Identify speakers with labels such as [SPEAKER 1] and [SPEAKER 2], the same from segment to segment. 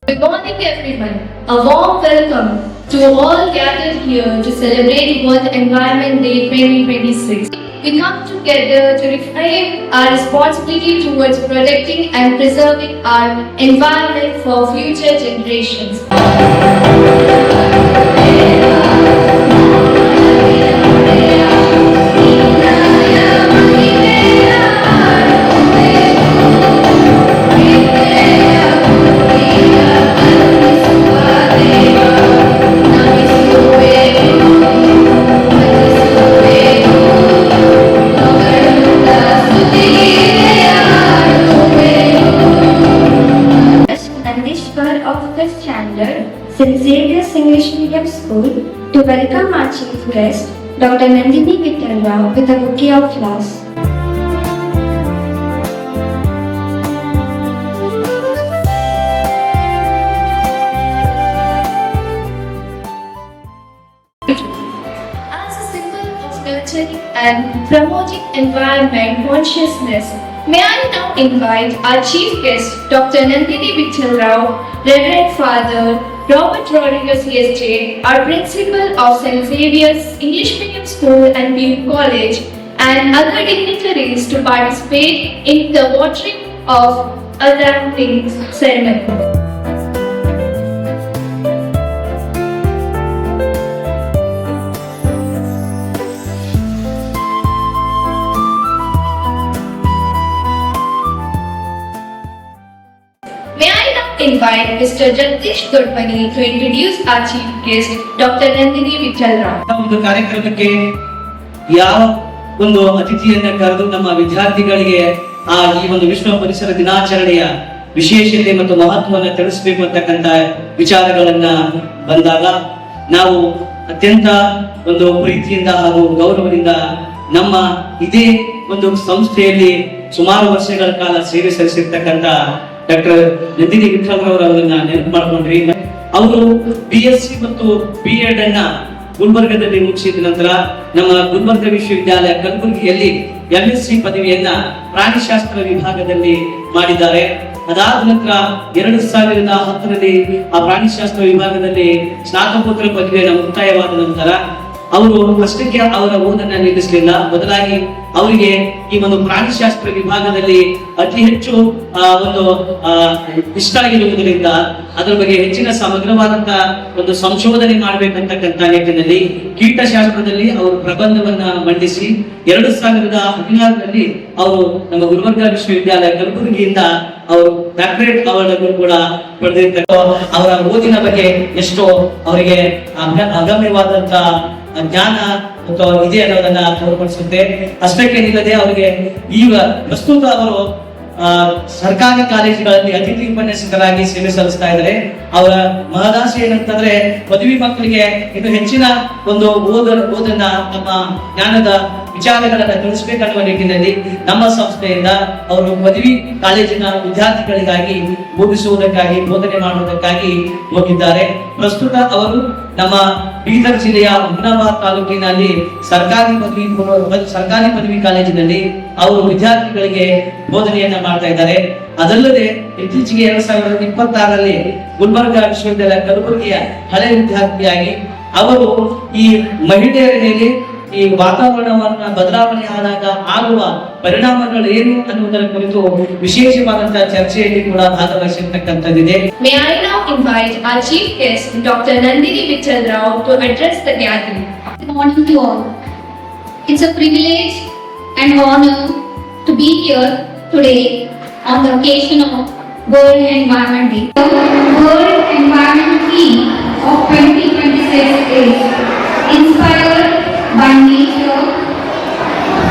[SPEAKER 1] Good morning, everyone. A warm welcome to all gathered here to celebrate World Environment Day 2026. We come together to reframe our responsibility towards protecting and preserving our environment for future generations.
[SPEAKER 2] Nandishwar of fifth standard, St. Xavier's English Medium School, to welcome our chief guest, Dr. Nandini Vittal Rao, with a bouquet of flowers.
[SPEAKER 1] As a symbol of nurturing and promoting environment consciousness, may I now invite our chief guest, Dr. Nandini Vittal Rao, Reverend Father Robert Rodriguez CSJ, our principal of St. Xavier's English Medium School and BU College, and other dignitaries to participate in the watering of unwrapping ceremony. May I now invite Mr. Jagdish Dodpani to introduce our chief guest, Dr. Nandini Vittal Rao.
[SPEAKER 3] ಒಂದು ಕಾರ್ಯಕ್ರಮಕ್ಕೆ ಯಾವ ಒಂದು ಅತಿಥಿಯನ್ನ ಕರೆದು ನಮ್ಮ ವಿದ್ಯಾರ್ಥಿಗಳಿಗೆ ಈ ಒಂದು ವಿಶ್ವ ಪರಿಸರ ದಿನಾಚರಣೆಯ ವಿಶೇಷತೆ ಮತ್ತು ಮಹತ್ವವನ್ನು ತಿಳಿಸಬೇಕು ಅಂತಕ್ಕಂಥ ವಿಚಾರಗಳನ್ನ ಬಂದಾಗ ನಾವು ಅತ್ಯಂತ ಒಂದು ಪ್ರೀತಿಯಿಂದ ಹಾಗೂ ಗೌರವದಿಂದ ನಮ್ಮ ಇದೇ ಒಂದು ಸಂಸ್ಥೆಯಲ್ಲಿ ಸುಮಾರು ವರ್ಷಗಳ ಕಾಲ ಸೇವೆ ಸಲ್ಲಿಸಿರ್ತಕ್ಕಂಥ ಡಾಕ್ಟರ್ ನಂದಿನಿ ವಿಠಲ್ ಅವರನ್ನ ನೆನಪು ಮಾಡ್ಕೊಂಡ್ರಿ. ಅವರು BSc ಮತ್ತು B.Ed ಅನ್ನ ಗುಲ್ಬರ್ಗದಲ್ಲಿ ಮುಗಿಸಿದ ನಂತರ ನಮ್ಮ ಗುಲ್ಬರ್ಗ ವಿಶ್ವವಿದ್ಯಾಲಯ ಕಲಬುರಗಿಯಲ್ಲಿ MSc ಪದವಿಯನ್ನ ಪ್ರಾಣಿಶಾಸ್ತ್ರ ವಿಭಾಗದಲ್ಲಿ ಮಾಡಿದ್ದಾರೆ. ಅದಾದ ನಂತರ 2010ರಲ್ಲಿ ಆ ಪ್ರಾಣಿಶಾಸ್ತ್ರ ವಿಭಾಗದಲ್ಲಿ ಸ್ನಾತಕೋತ್ತರ ಪದವಿಯನ್ನು ಮುಕ್ತಾಯವಾದ ನಂತರ ಅವರು ಅಷ್ಟಕ್ಕೆ ಅವರ ಓದನ್ನ ನಿಲ್ಲಿಸಲಿಲ್ಲ. ಬದಲಾಗಿ ಅವರಿಗೆ ಈ ಒಂದು ಪ್ರಾಣಿಶಾಸ್ತ್ರ ವಿಭಾಗದಲ್ಲಿ ಅತಿ ಹೆಚ್ಚು ಒಂದು ಇಷ್ಟ ಆಗಿರುವುದರಿಂದ ಅದರ ಬಗ್ಗೆ ಹೆಚ್ಚಿನ ಸಮಗ್ರವಾದಂತಹ ಒಂದು ಸಂಶೋಧನೆ ಮಾಡಬೇಕಂತಕ್ಕಂಥ ನಿಟ್ಟಿನಲ್ಲಿ ಕೀಟಶಾಸ್ತ್ರದಲ್ಲಿ ಅವರು ಪ್ರಬಂಧವನ್ನ ಮಂಡಿಸಿ 2016ರಲ್ಲಿ ಅವರು ನಮ್ಮ ಗುಲ್ಬರ್ಗ ವಿಶ್ವವಿದ್ಯಾಲಯ ಕಲಬುರಗಿಯಿಂದ ಅವರು ಡಾಕ್ಟರೇಟ್ ಅವಾರ್ಡ್ ಅನ್ನು ಕೂಡ ಪಡೆದಿರ್ತಾರೆ. ಅವರ ಓದಿನ ಬಗ್ಗೆ ಎಷ್ಟೋ ಅವರಿಗೆ ಅಗಮ್ಯವಾದಂತ ಜ್ಞಾನ ಮತ್ತು ಇದೆ ಅನ್ನೋದನ್ನ ತೋರ್ಪಡಿಸುತ್ತೆ. ಅಷ್ಟಕ್ಕೆ ನಿಲ್ಲದೆ ಅವರಿಗೆ ಈಗ ಪ್ರಸ್ತುತ ಅವರು ಸರ್ಕಾರಿ ಕಾಲೇಜುಗಳಲ್ಲಿ ಅತಿಥಿ ಉಪನ್ಯಾಸಕರಾಗಿ ಸೇವೆ ಸಲ್ಲಿಸ್ತಾ ಇದ್ದಾರೆ. ಅವರ ಮಹದಾಸೆ ಏನಂತಂದ್ರೆ ಪದವಿ ಮಕ್ಕಳಿಗೆ ಇನ್ನು ಹೆಚ್ಚಿನ ಒಂದು ಓದನ್ನ ನಮ್ಮ ಜ್ಞಾನದ ವಿಚಾರಗಳನ್ನ ತಿಳಿಸಬೇಕನ್ನುವ ನಿಟ್ಟಿನಲ್ಲಿ ನಮ್ಮ ಸಂಸ್ಥೆಯಿಂದ ಅವರು ಪದವಿ ಕಾಲೇಜಿನ ವಿದ್ಯಾರ್ಥಿಗಳಿಗಾಗಿ ಬೋಧಿಸುವುದಕ್ಕಾಗಿ ಬೋಧನೆ ಮಾಡುವುದಕ್ಕಾಗಿ ಹೋಗಿದ್ದಾರೆ. ಪ್ರಸ್ತುತ ಅವರು ನಮ್ಮ ಬೀದರ್ ಜಿಲ್ಲೆಯ ಹುಮ್ನಾಬಾದ್ ತಾಲೂಕಿನಲ್ಲಿ ಸರ್ಕಾರಿ ಪದವಿ ಕಾಲೇಜಿನಲ್ಲಿ ಅವರು ವಿದ್ಯಾರ್ಥಿಗಳಿಗೆ ಬೋಧನೆಯನ್ನ ಮಾಡ್ತಾ ಇದ್ದಾರೆ. ಅದಲ್ಲದೆ ಇತ್ತೀಚೆಗೆ 2026ರಲ್ಲಿ ಗುಲ್ಬರ್ಗ ವಿಶ್ವವಿದ್ಯಾಲಯ ಕಲಬುರಗಿಯ ಹಳೆ ವಿದ್ಯಾರ್ಥಿಯಾಗಿ ಅವರು ಈ ಮಹಿಳೆಯರ ಮೇಲೆ ಈ ವಾತಾವರಣವನ್ನ ಬದಲಾವಣೆ ಆದಾಗ ಆಗುವ ಪರಿಣಾಮಗಳು ಏನು ಅನ್ನುವುದರ ಕುರಿತು ವಿಶೇಷವಾದಂತಹ ಚರ್ಚೆಯಲ್ಲಿ ಕೂಡ ಭಾಗವಹಿಸಿರ್ತಕ್ಕಂಥದ್ದಿದೆ.
[SPEAKER 1] May I now invite our chief guest, Dr. Nandini Vittal Rao, to address the gathering.
[SPEAKER 4] Good morning to all. It's a privilege and honor to be here today on the occasion of World Environment Day. The World Environment theme of 2026 is inspired by nature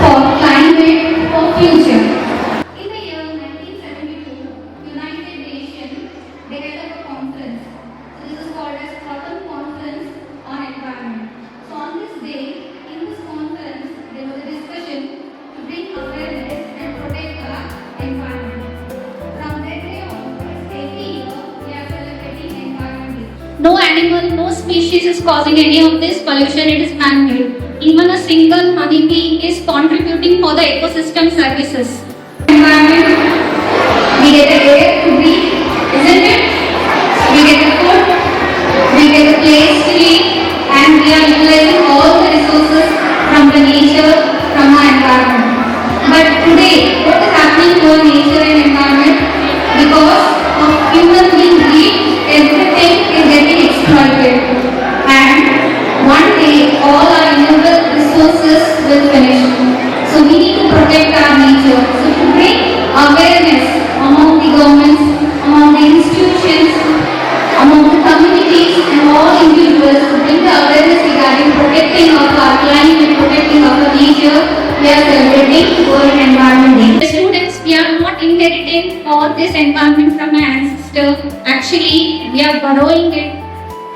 [SPEAKER 4] for climate for future. In the year 1972, United Nations developed a conference. So this is called as Southern Conference on Environment. So on this day, in this conference, there was a discussion to bring awareness and protect our environment. From that day onwards, every year we are celebrating Environment Day. No animal, no species is causing any of this pollution. It is man-made. Even a single honeybee is contributing for the ecosystem services. Environment, we get the air to breathe, isn't it? actually we are borrowing it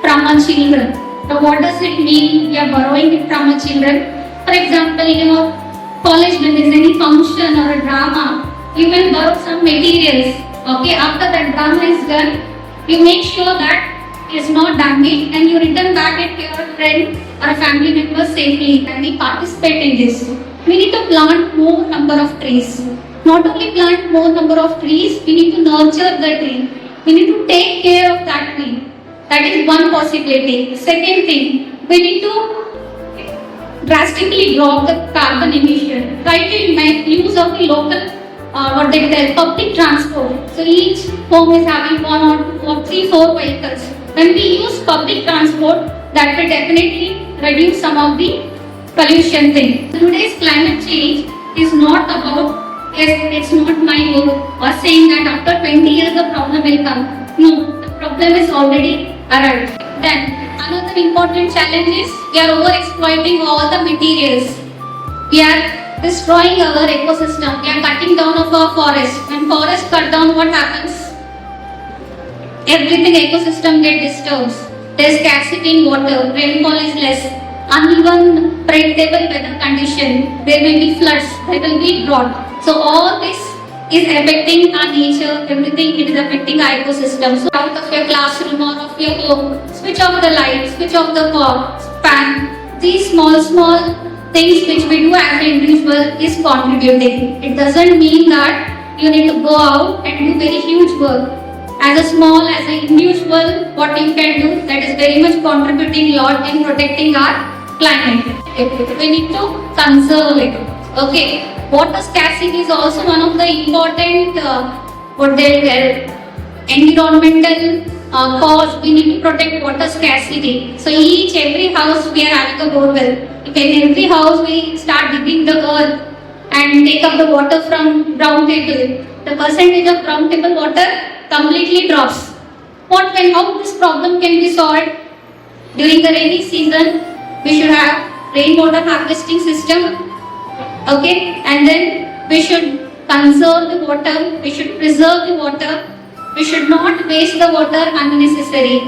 [SPEAKER 4] from our children. So what does it mean? We are borrowing it from our children. For example, in your college, when there is any function or a drama, you will borrow some materials. Okay, after that drama is done, you make sure that is not damaged and you return back it to your friend or a family member safely, and we participate in this. We need to plant more number of trees. Not only plant more number of trees, we need to nurture the tree. We need to take care of that tree. That is one possibility. Second thing, we need to drastically drop the carbon emission. Try to make use of the local what they call public transport. So each home is having one or two or three, four vehicles. When we use public transport, that will definitely reduce some of the pollution thing. Today's climate change is not about, yes, it's not my work or saying that after 20 years the problem will come. No, the problem is already arrived. Then another important challenge is we are over exploiting all the materials. We are destroying our ecosystem. We are cutting down of our forest. When forests cut down, what happens? Everything ecosystem get disturbed. There is scarcity in water, rainfall is less, uneven predictable weather condition, there may be floods, there will be drought. So all this is affecting our nature, everything it is affecting our ecosystem. So out of your classroom or of your home, switch off the light, switch off the fan. These small things which we do as an individual is contributing. It doesn't mean that you need to go out and do very huge work. As a small, as an individual, what you can do, that is very much contributing a lot in protecting our climate. We need to conserve it. Okay. Water scarcity is also one of the important environmental cause. We need to protect water scarcity. So every house we are having a borewell. If in every house we start digging the earth and take up the water from ground table, the percentage of ground table water completely drops. How this problem can be solved? During the rainy season, we should have rainwater harvesting system. Okay, and then we should conserve the water, we should preserve the water, we should not waste the water unnecessary.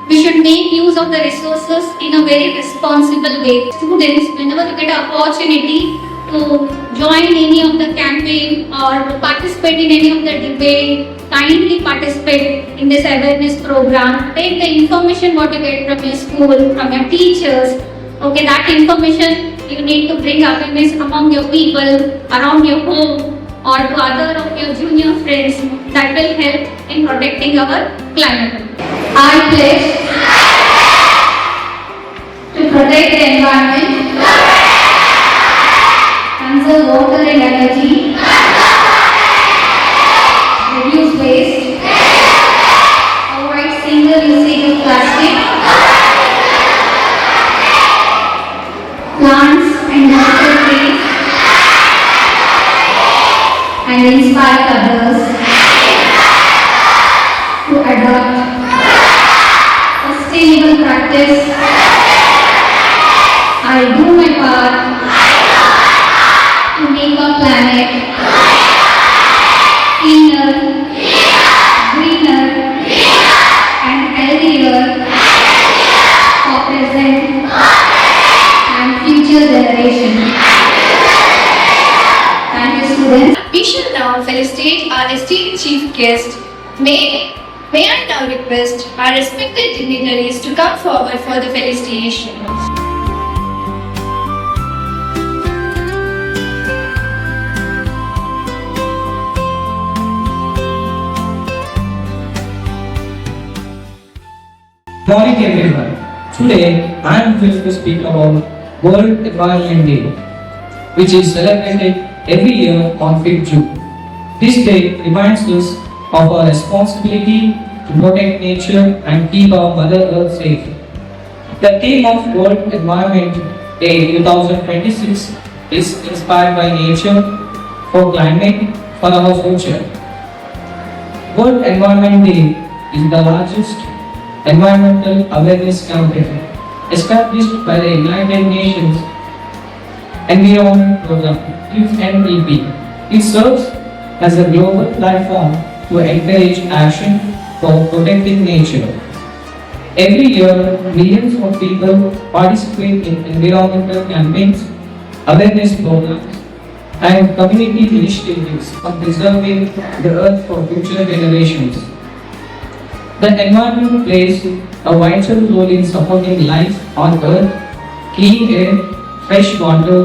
[SPEAKER 4] We should make use of the resources in a very responsible way. Students, whenever you get an opportunity to join any of the campaign or participate in any of the debate, kindly participate in this awareness program. Take the information what you get from your school, from your teachers. Okay, that information you need to bring awareness among your people, around your home, or to other of your junior friends. That will help in protecting our climate. I pledge to protect the environment, conserve water and energy, reduce waste, avoid single usage of plastic, plants and nurture trees, and inspire others to adopt sustainable practice. I do my part to make our planet cleaner, greener, and healthier for present and future generations. Thank you, students.
[SPEAKER 1] We shall now felicitate our esteemed chief guest. May I now request our respected dignitaries to come forward for the felicitation.
[SPEAKER 5] Good morning everyone. Today I am pleased to speak about World Environment Day, which is celebrated every year on 5th June. This day reminds us of our responsibility to protect nature and keep our Mother Earth safe. The theme of World Environment Day 2026 is inspired by nature, for climate, for our future. World Environment Day is the largest environmental awareness campaign established by the United Nations Environment Program, UNEP. It serves as a global platform to encourage action for protecting nature. Every year, millions of people participate in environmental campaigns, awareness programs, and community initiatives on preserving the earth for future generations. The environment plays a vital role in supporting life on earth. Clean air, fresh water,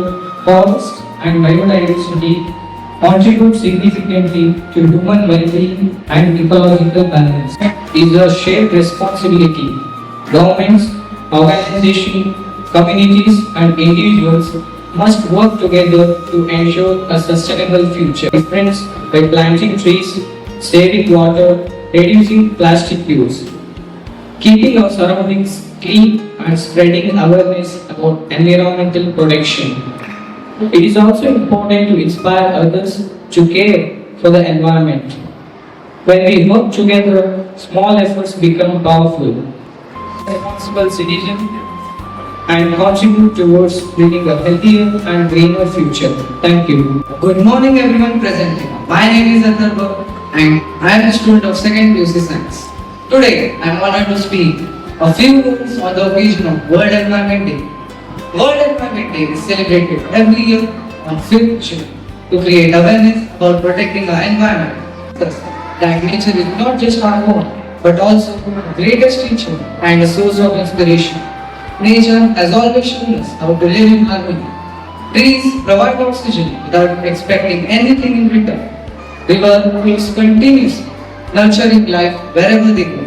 [SPEAKER 5] forests, and biodiversity contribute significantly to human well-being and ecological balance. It is a shared responsibility. Governments, organizations, communities, and individuals must work together to ensure a sustainable future. Friends, by planting trees, saving water, reducing plastic use, keeping our surroundings clean, and spreading awareness about environmental protection. It is also important to inspire others to care for the environment. When we work together, small efforts become powerful. Responsible citizen and contribute towards building a healthier and greener future. Thank you.
[SPEAKER 6] Good morning everyone present here. My name is Atharva and I am a student of 2nd PUC Science. Today I am honored to speak a few words on the occasion of World Environment Day. World Environment Day is celebrated every year on 5th June to create awareness about protecting our environment. Thus, that nature is not just our home but also the greatest teacher and a source of inspiration. Nature has always shown us how to live in harmony. Trees provide oxygen without expecting anything in return. River flows continuously, nurturing life wherever they go.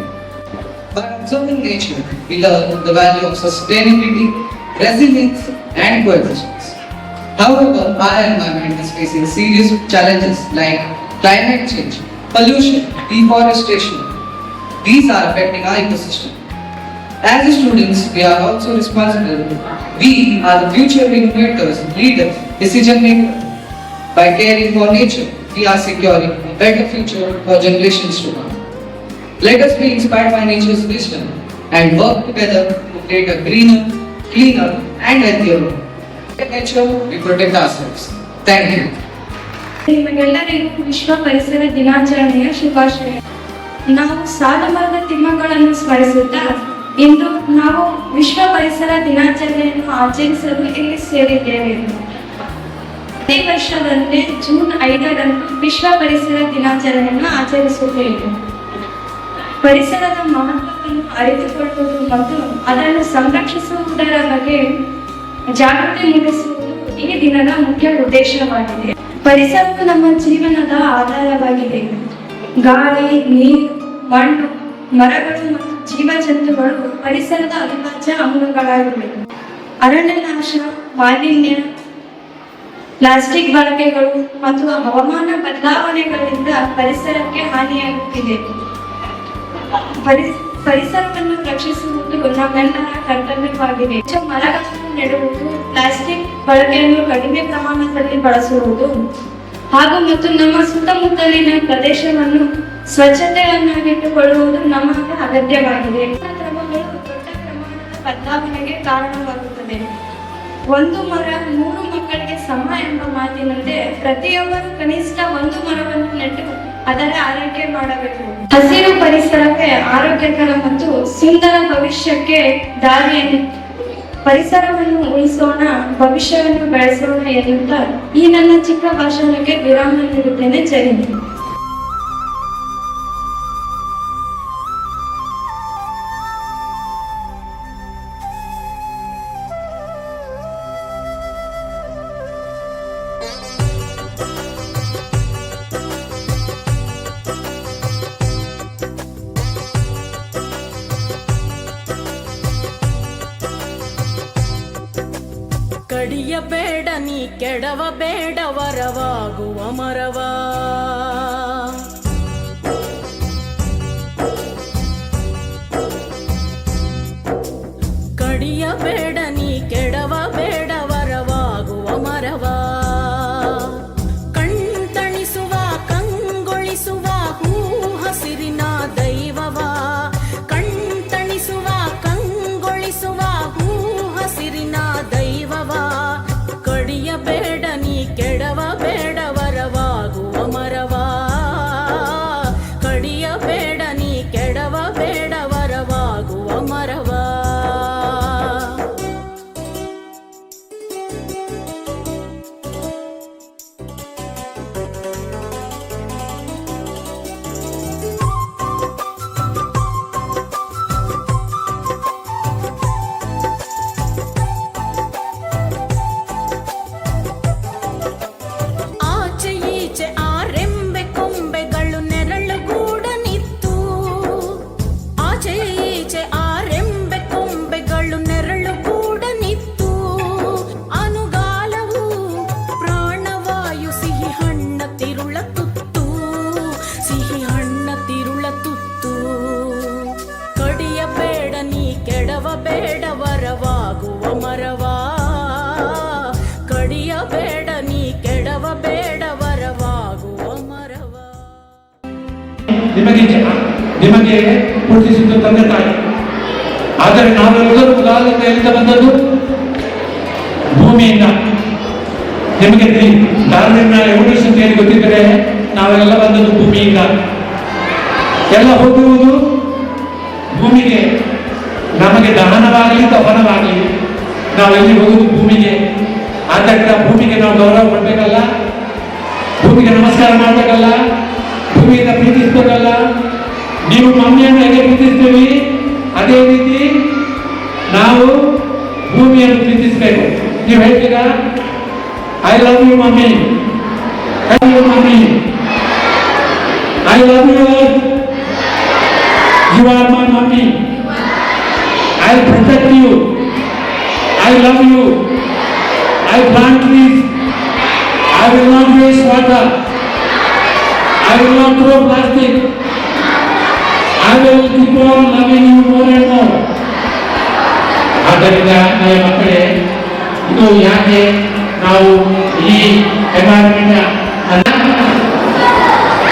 [SPEAKER 6] By observing nature, we learn the value of sustainability, resilience, and coexistence. However, our environment is facing serious challenges like climate change, pollution, deforestation. These are affecting our ecosystem. As students, we are also responsible. We are the future innovators, leaders, decision makers. By caring for nature, we are securing a better future for generations to come. Let us be inspired by nature's wisdom and work together to create a greener, cleaner, and healthier world. Protect nature, we protect ourselves. Thank you.
[SPEAKER 2] ನಿಮಗೆಲ್ಲರಿಗೂ ವಿಶ್ವ ಪರಿಸರ ದಿನಾಚರಣೆಯ ಶುಭಾಶಯ. ನಾವು ಸಾಲುಮರದ ತಿಮ್ಮಗಳನ್ನು ಸ್ಮರಿಸುತ್ತಾ ಇಂದು ನಾವು ವಿಶ್ವ ಪರಿಸರ ದಿನಾಚರಣೆಯನ್ನು ಆಚರಿಸಲು ಇಲ್ಲಿ ಸೇರಿದ್ದೇವೆ. ಪ್ರತಿ ವರ್ಷದಂತೆ ಜೂನ್ 5ರಂದು ವಿಶ್ವ ಪರಿಸರ ದಿನಾಚರಣೆಯನ್ನು ಆಚರಿಸುತ್ತೇವೆ. ಪರಿಸರದ ಮಹತ್ವವನ್ನು ಅರಿತುಕೊಳ್ಳುವುದು ಮತ್ತು ಅದನ್ನು ಸಂರಕ್ಷಿಸುವುದರ ಬಗ್ಗೆ ಜಾಗೃತಿ ಮೂಡಿಸುವುದು ಈ ದಿನದ ಮುಖ್ಯ ಉದ್ದೇಶವಾಗಿದೆ. ಪರಿಸರವು ನಮ್ಮ ಜೀವನದ ಆಧಾರವಾಗಿದೆ. ಗಾಳಿ, ನೀರು, ಮಣ್ಣು, ಮರಗಳು ಮತ್ತು ಜೀವಜಂತುಗಳು ಪರಿಸರದ ಅವಿಭಾಜ್ಯ ಅಂಗಗಳಾಗಿವೆ. ಅರಣ್ಯನಾಶ, ಮಾಲಿನ್ಯ, ಪ್ಲಾಸ್ಟಿಕ್ ಬಳಕೆಗಳು ಮತ್ತು ಹವಾಮಾನ ಬದಲಾವಣೆಗಳಿಂದ ಪರಿಸರಕ್ಕೆ ಹಾನಿಯಾಗುತ್ತಿದೆ. ಪರಿಸರವನ್ನು ರಕ್ಷಿಸುವುದು ನಮ್ಮೆಲ್ಲರ ಕರ್ತವ್ಯವಾಗಿದೆ. ಮರಗಳನ್ನು ನೆಡುವುದು, ಪ್ಲಾಸ್ಟಿಕ್ ಬಳಕೆಯನ್ನು ಕಡಿಮೆ ಪ್ರಮಾಣದಲ್ಲಿ ಬಳಸುವುದು ಹಾಗೂ ಮತ್ತು ನಮ್ಮ ಸುತ್ತಮುತ್ತಲಿನ ಪ್ರದೇಶವನ್ನು ಸ್ವಚ್ಛತೆಯನ್ನಾಗಿಟ್ಟುಕೊಳ್ಳುವುದು ನಮ್ಮ ಅಗತ್ಯವಾಗಿದೆ. ಕ್ರಮಗಳು ದೊಡ್ಡ ಪ್ರಮಾಣದ ಬದಲಾವಣೆಗೆ ಕಾರಣವಾಗುತ್ತದೆ. ಒಂದು ಮರ 3 ಮಕ್ಕಳಿಗೆ ಸಮ ಎಂಬ ಮಾತಿನಂತೆ ಪ್ರತಿಯೊಬ್ಬರು ಕನಿಷ್ಠ 1 ಮರವನ್ನು ನೆಟ್ಟು ಅದರ ಆರೈಕೆ ಮಾಡಬೇಕು. ಹಸಿರು ಪರಿಸರಕ್ಕೆ ಆರೋಗ್ಯಕರ ಮತ್ತು ಸುಂದರ ಭವಿಷ್ಯಕ್ಕೆ ದಾರಿಯನ್ನು ಪರಿಸರವನ್ನು ಉಳಿಸೋಣ, ಭವಿಷ್ಯವನ್ನು ಬೆಳೆಸೋಣ ಎನ್ನುತ್ತಾ ಈ ನನ್ನ ಚಿಕ್ಕ ಭಾಷಣಕ್ಕೆ ವಿರಾಮ ನೀಡುತ್ತೇನೆ. ಜೈ ಹಿಂದ್.
[SPEAKER 7] ಕಡಿಯಬೇಡ ನೀ ಕೆಡವ ಬೇಡ ವರವಾಗುವ ಮರವ ಕಡಿಯಬೇಡ ನೀ ಕೆಡವ ಬೇಡ ವರವಾಗುವ ಮರವ ಕಣ್ತಣಿಸುವ ಕಂಗೊಳಿಸುವ ಹೂ ಹಸಿರಿನ ದೈವವ ಕಣ್ತಣಿಸುವ ಕಂಗೊಳಿಸುವ ಹೂ ಹಸಿರಿನ ದೈವವ ಕಡಿಯಬೇಡ ನೀ ಕೆಡವ ಬೇಡ ವರವಾಗುವ ಮರವ ಕಡಿಯಬೇಡ ನೀ
[SPEAKER 8] ನಿಮಗೆ ಹುಟ್ಟಿಸಿದ್ದು ತಂದೆ ತಾಯಿ. ಆದರೆ ನಾವೆಲ್ಲರೂ ಉದಾಹರಣೆ ಎಲ್ಲಿಂದ ಬಂದದ್ದು? ಭೂಮಿಯಿಂದ. ನಿಮಗೆ ಡಾರ್ವಿನ್ನ ಎವಲ್ಯೂಷನ್ ಥಿಯರಿ ಗೊತ್ತಿದ್ದರೆ ನಾವೆಲ್ಲ ಬಂದದ್ದು ಭೂಮಿಯಿಂದ. ಎಲ್ಲ ಹೋಗುವುದು ಭೂಮಿಗೆ. ನಮಗೆ ದಹನವಾಗಲಿ ದಫನವಾಗಲಿ ನಾವೆಲ್ಲಿ ಹೋಗುವುದು ಭೂಮಿಗೆ. ಆದ್ದರಿಂದ ಭೂಮಿಗೆ ನಾವು ಗೌರವ ಕೊಡ್ಬೇಕಲ್ಲ, ಭೂಮಿಗೆ ನಮಸ್ಕಾರ ಮಾಡ್ಬೇಕಲ್ಲ, ಭೂಮಿಯಿಂದ ಪ್ರೀತಿಸ್ಬೇಕಲ್ಲ. ನೀವು ಮಮ್ಮಿಯನ್ನು ಹೇಗೆ ಪ್ರೀತಿಸ್ತೀವಿ ಅದೇ ರೀತಿ ನಾವು ಭೂಮಿಯನ್ನು ಪ್ರೀತಿಸಬೇಕು. ನೀವು ಹೇಳ್ತೀರಾ, I love you mummy, I love you mummy, I love you, you are my mummy, I protect you, I love you, I plant trees, I will not waste water, I will not throw plastic. I will keep on loving you more and more. ಆದ್ದರಿಂದ ನನ್ನ ಮಕ್ಕಳೇ, ಇದು ಯಾಕೆ ನಾವು ಈ environment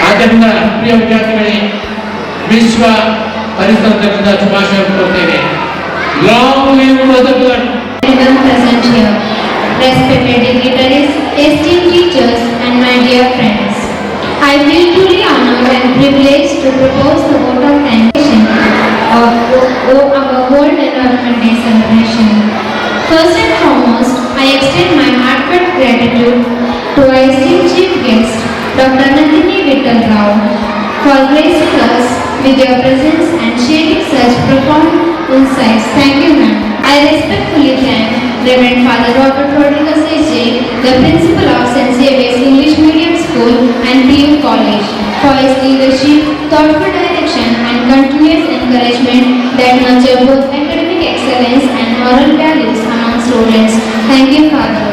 [SPEAKER 8] ಆದ್ದರಿಂದ ಪ್ರಿಯ ವಿದ್ಯಾರ್ಥಿಗಳೇ, ವಿಶ್ವ ಪರಿಸರ ದಿನದ ಶುಭಾಶಯ ಕೊಡುತ್ತೇನೆ. Long live mother tongue.
[SPEAKER 4] Everyone present here, respected dignitaries, esteemed teachers, and my dear friends. I feel truly honored and privileged to propose the vote of thanks of our World Environment Day celebration. First and foremost, I extend my heartfelt gratitude to our esteemed chief guest, Dr. Nandini Vittal Rao, for gracing us with your presence and sharing such profound insights. Thank you, ma'am. I respectfully thank Reverend Father Robert Rodriguez S.J., the principal of St. Xavier's English Medium School and PU College, for his leadership, thoughtful direction, and continuous encouragement that nurture both academic excellence and moral values among students. Thank you, Father.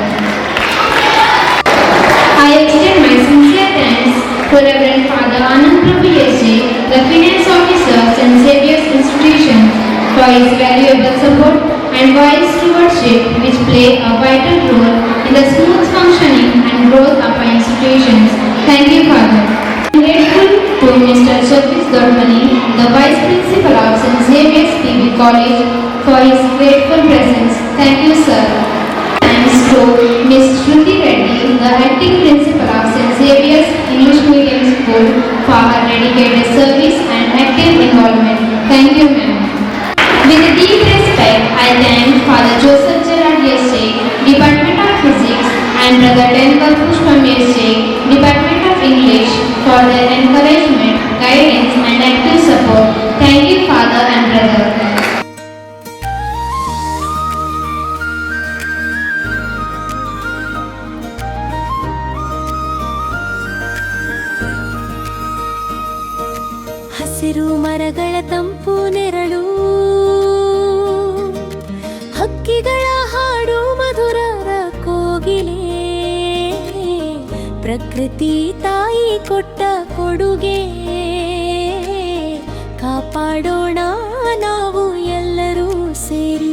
[SPEAKER 4] I extend my sincere thanks to Reverend Father Anand Prabhu S.J., the Finance Officer of St. Xavier's Institution, for his valuable support and wise stewardship which play a vital role in the smooth functioning and growth of our institutions. Thank you, Father. I am grateful to Mr. Jagdish Dharmani, the Vice Principal of St. Xavier's PB College, for his grateful presence. Thank you, sir. Thanks to Ms. Shruti Reddy, the Acting Principal of St. Xavier's English Medium School, for her dedicated service and active involvement. Thank you, ma'am. With deep respect, I thank Father Joseph Gerard S.J., Department of Physics, and Brother Denver Pushpam S.J., Department of English, for their encouragement, guidance, and active support. Thank you, Father and Brother.
[SPEAKER 7] ಹಸಿರು ಮರಗಳ ತಂಪು ನೆರಳು, ಹಕ್ಕಿಗಳ ಹಾಡು ಮಧುರರ ಕೋಗಿಲೆ, ಪ್ರಕೃತಿ ತಾಯಿ ಕೊಟ್ಟ ಕೊಡುಗೆ ಕಾಪಾಡೋಣ ನಾವು ಎಲ್ಲರೂ ಸೇರಿ.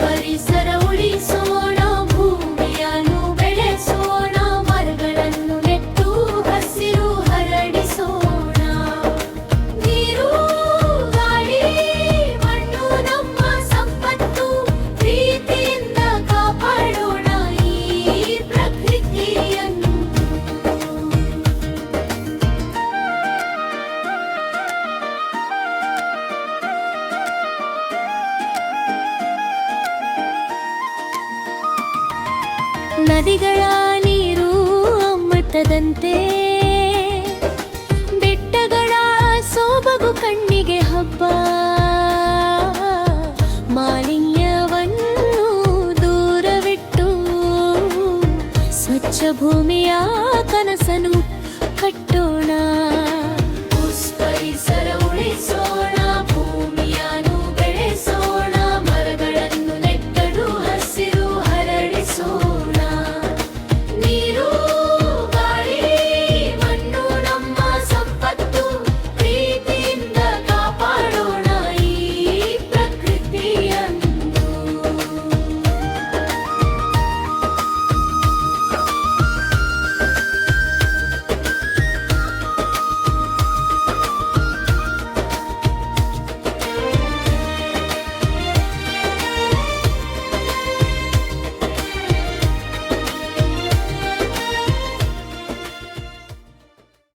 [SPEAKER 7] ಪರಿಸರ ಉಳಿಸೋಣ, ಭೂಮಿಯನ್ನು ಬೆಳೆಸೋಣ, ಮರಗಳನ್ನು ನೆಟ್ಟು ಹಸಿರು ಹರಡಿಸೋಣ. ನೀರು ಗಾಳಿ ಮಣ್ಣು ನಮ್ಮ ಸಂಪತ್ತು, ಪ್ರೀತಿಯಿಂದ ಕಾಪಾಡೋಣ ಈ ಪ್ರಕೃತಿಯನ್ನು. ನದಿಗಳ ನೀರು ಅಮೃತದಂತೆ, ಬೆಟ್ಟಗಳ ಸೊಬಗು ಕಣ್ಣಿಗೆ ಹಬ್ಬ, ಮಾಲಿನ್ಯವನ್ನು ದೂರವಿಟ್ಟು ಸ್ವಚ್ಛ ಭೂಮಿಯ ಕನಸನ್ನು ಕಟ್ಟೋಣ. ಪರಿಸರ ಉಳಿಸೋಣ,